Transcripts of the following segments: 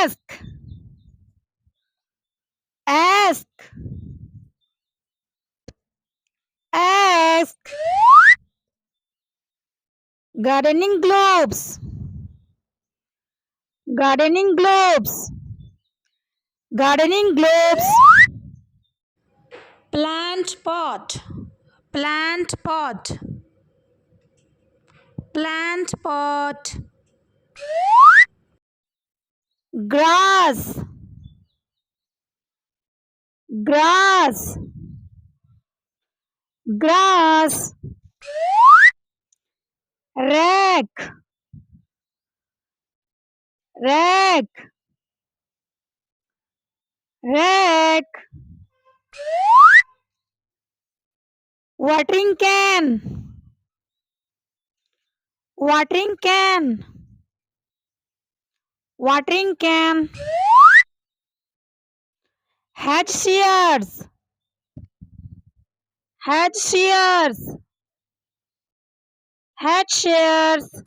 ask, ask, ask. Gardening globes, gardening globes, gardening globes. Plant pot, plant pot, plant pot. Grass, grass, grass. Rake, rake, rake. Watering can, watering can, watering can. Hedge shears, hedge shears, hedge shears.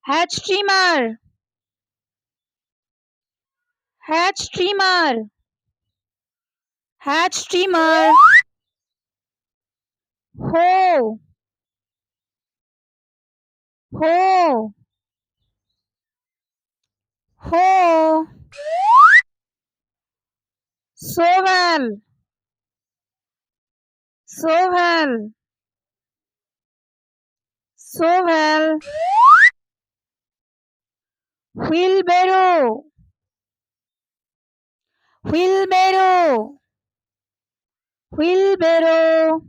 Hedge trimmer, hedge trimmer, hedge trimmer. Hoe, hoe, hoe. Shovel, shovel, shovel. Wheelbarrow, wheelbarrow, wheelbarrow.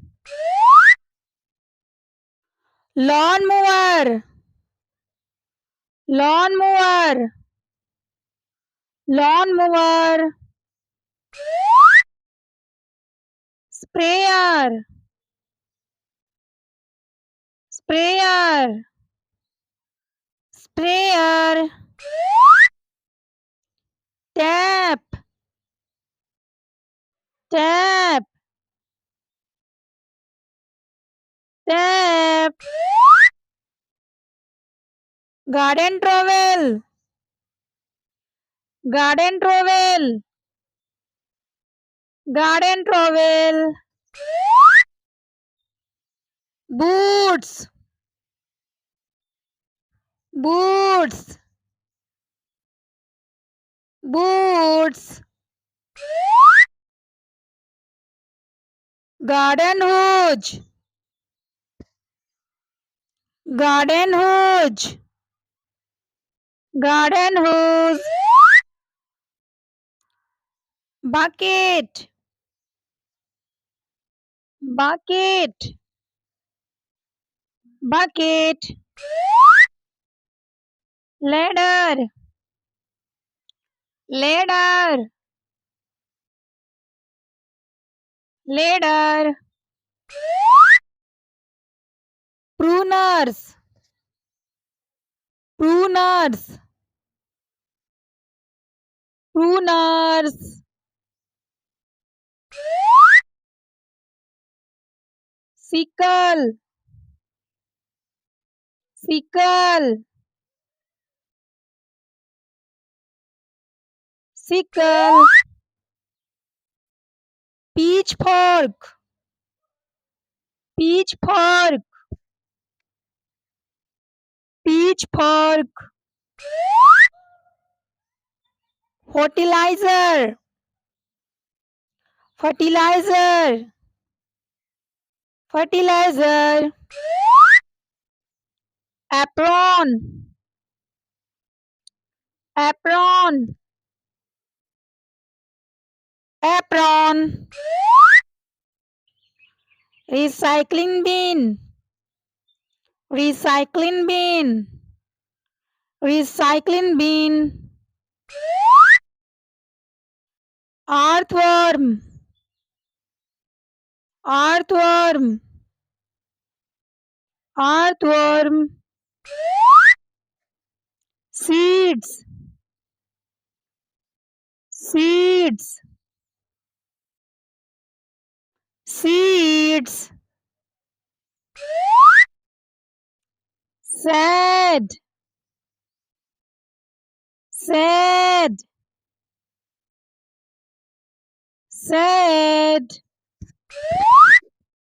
Lawnmower, lawnmower, lawnmower. Sprayer, sprayer, sprayer. Tap, tap, tap. Garden trowel, garden trowel, garden trowel. Boots, boots, boots. Garden hose, garden hose, garden hose. Bucket, bucket, bucket. Ladder, ladder, ladder. Pruners, pruners, pruners. Sickle, sickle, sickle. Pitchfork, pitchfork, pitchfork. Fertilizer, fertilizer, fertilizer. Apron, apron, apron. Recycling bin, recycling bin, recycling bin. Earthworm, earthworm, earthworm. Seeds, seeds, seeds. Sad, sad, sad.